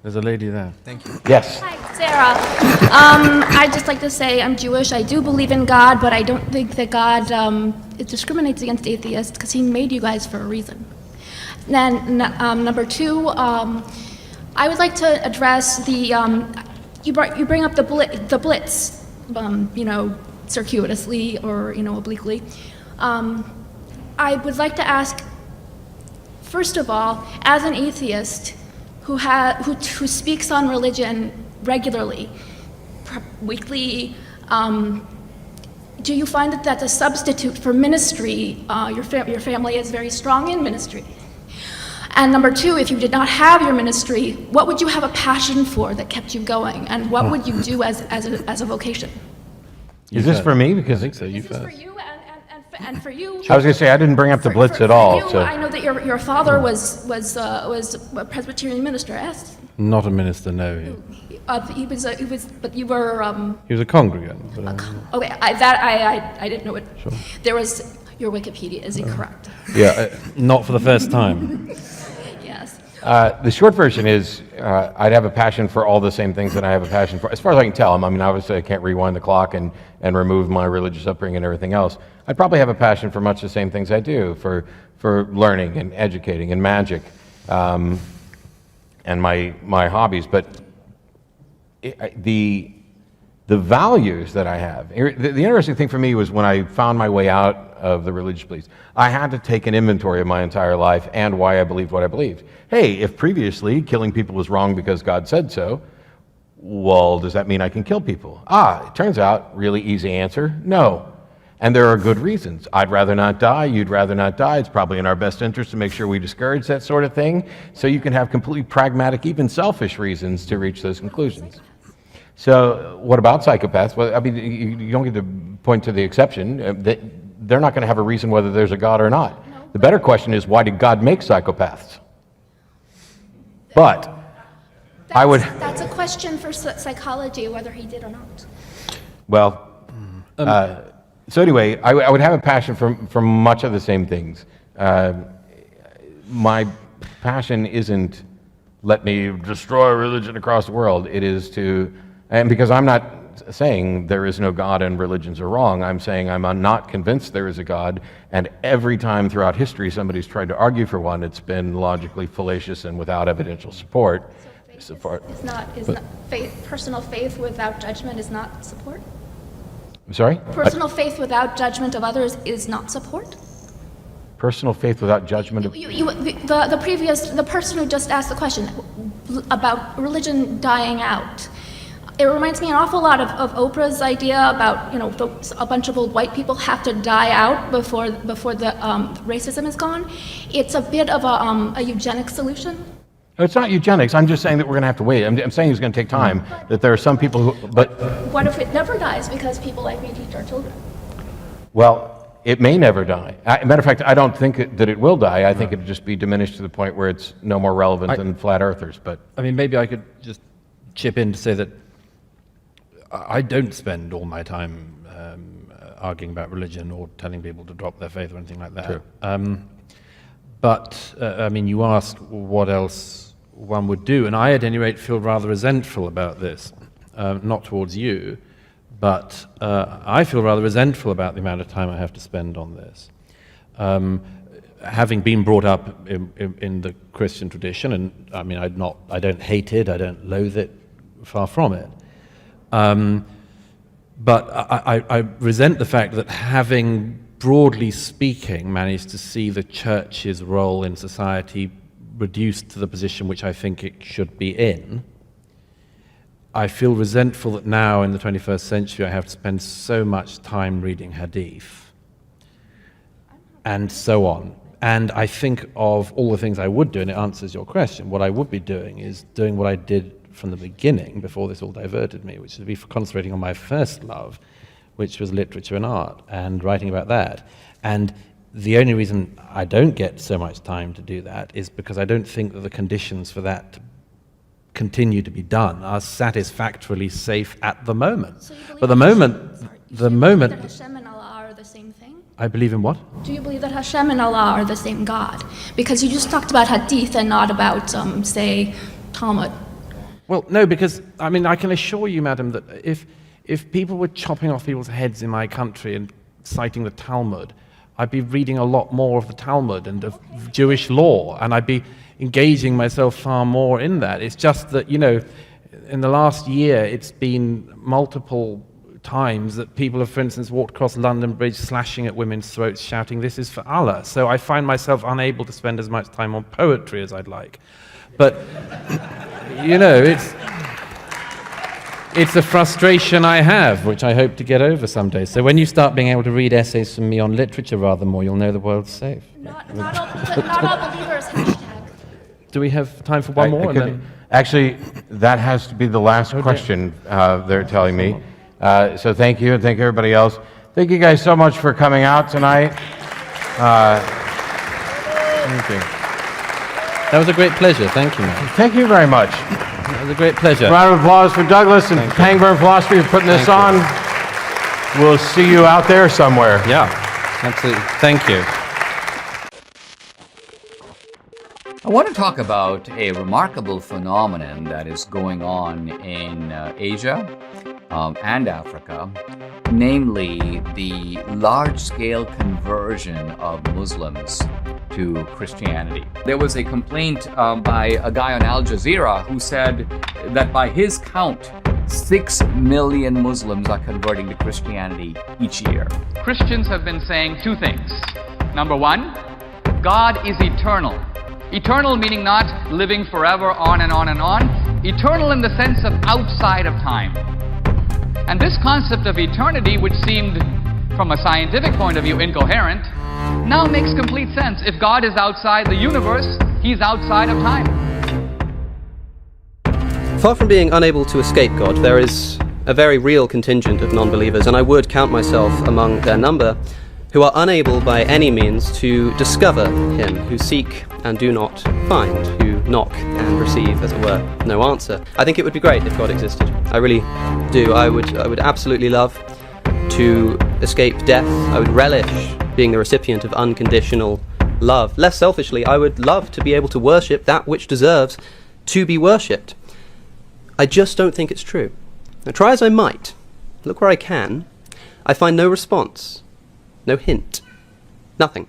There's a lady there. Thank you. Yes. Hi, Sarah. I'd just like to say I'm Jewish. I do believe in God, but I don't think that God discriminates against atheists because He made you guys for a reason. Then number two, I would like to address the you bring up the blitz, circuitously or obliquely. I would like to ask, first of all, as an atheist who speaks on religion regularly, weekly, do you find that that's a substitute for ministry? Your family is very strong in ministry. And number two, if you did not have your ministry, what would you have a passion for that kept you going? And what would you do as a vocation? Is this for me? Because I think so. You This is first. for you and for you. I was going to say I didn't bring up the Blitz at all. You, So I know that your father was a Presbyterian minister. Yes. Not a minister, no. He was, but you were. He was a congregant. But, Okay, I didn't know it. Sure. There was your Wikipedia is incorrect. yeah, not for the first time. Yes. the short version is I'd have a passion for all the same things that I have a passion for. As far as I can tell, I mean, obviously I can't rewind the clock and remove my religious upbringing and everything else. I'd probably have a passion for much the same things I do, for learning and educating and magic and my hobbies. But the values that I have, the interesting thing for me was when I found my way out of the religious beliefs, I had to take an inventory of my entire life and why I believed what I believed. Hey, if previously killing people was wrong because God said so, well, does that mean I can kill people? It turns out, really easy answer, no. And there are good reasons. I'd rather not die, you'd rather not die. It's probably in our best interest to make sure we discourage that sort of thing. So you can have completely pragmatic, even selfish reasons to reach those conclusions. So what about psychopaths? Well, I mean, you don't get to point to the exception. They're not going to have a reason whether there's a God or not. The better question is, why did God make psychopaths? But I would... That's a question for psychology, whether he did or not. Well, so anyway, I would have a passion for much of the same things. My passion isn't let me destroy religion across the world. It is to... And because I'm not saying there is no God and religions are wrong, I'm saying I'm not convinced there is a God, and every time throughout history somebody's tried to argue for one, it's been logically fallacious and without evidential support. Personal faith without judgment is not support? I'm sorry? Personal faith without judgment of others is not support? Personal faith without judgment of... The person who just asked the question about religion dying out, it reminds me an awful lot of Oprah's idea about, a bunch of old white people have to die out before the racism is gone. It's a bit of a eugenic solution. No, it's not eugenics. I'm just saying that we're going to have to wait. I'm saying it's going to take time, that there are some people who... But what if it never dies because people like me teach our children? Well, it may never die. Matter of fact, I don't think that it will die. I think it'll just be diminished to the point where it's no more relevant than flat earthers. But I mean, maybe I could just chip in to say that I don't spend all my time arguing about religion or telling people to drop their faith or anything like that. True. But I mean, you asked what else one would do, and I, at any rate, feel rather resentful about this. Not towards you, but I feel rather resentful about the amount of time I have to spend on this. Having been brought up in the Christian tradition, and I mean, I don't hate it, I don't loathe it, far from it. But I resent the fact that, having, broadly speaking, managed to see the church's role in society reduced to the position which I think it should be in, I feel resentful that now, in the 21st century, I have to spend so much time reading hadith, and so on. And I think of all the things I would do, and it answers your question. What I would be doing is doing what I did from the beginning, before this all diverted me, which would be concentrating on my first love, which was literature and art, and writing about that. And the only reason I don't get so much time to do that is because I don't think that the conditions for that to continue to be done are satisfactorily safe at the moment. So you believe But the moment that Hashem and Allah are the same thing? I believe in what? Do you believe that Hashem and Allah are the same God? Because you just talked about hadith and not about, say, Talmud. Well, no, because, I mean, I can assure you, madam, that if people were chopping off people's heads in my country and citing the Talmud, I'd be reading a lot more of the Talmud and of Jewish law, and I'd be engaging myself far more in that. It's just that, you know, in the last year, it's been multiple times that people have, for instance, walked across London Bridge slashing at women's throats, shouting, "This is for Allah." So I find myself unable to spend as much time on poetry as I'd like. But, you know, it's a frustration I have, which I hope to get over someday. So when you start being able to read essays from me on literature rather more, you'll know the world's safe. Not all believers, hashtag. Do we have time for one more? And then... Actually, that has to be the last question, they're telling me. So thank you, and thank everybody else. Thank you guys so much for coming out tonight. Thank you. That was a great pleasure. Thank you, man. Thank you very much. That was a great pleasure. Round of applause for Douglas and Pangburn Philosophy for putting this on. We'll see you out there somewhere. Yeah, absolutely. Thank you. I want to talk about a remarkable phenomenon that is going on in Asia and Africa, namely the large-scale conversion of Muslims to Christianity. There was a complaint by a guy on Al Jazeera who said that by his count, 6 million Muslims are converting to Christianity each year. Christians have been saying two things. Number one, God is eternal. Eternal meaning not living forever on and on and on. Eternal in the sense of outside of time. And this concept of eternity, which seemed from a scientific point of view incoherent, now makes complete sense. If God is outside the universe, he's outside of time. Far from being unable to escape God, there is a very real contingent of non-believers, and I would count myself among their number, who are unable by any means to discover him, who seek and do not find, who knock and receive, as it were, no answer. I think it would be great if God existed. I really do. I would absolutely love to escape death. I would relish being the recipient of unconditional love. Less selfishly, I would love to be able to worship that which deserves to be worshipped. I just don't think it's true. Now, try as I might, look where I can, I find no response, no hint, nothing.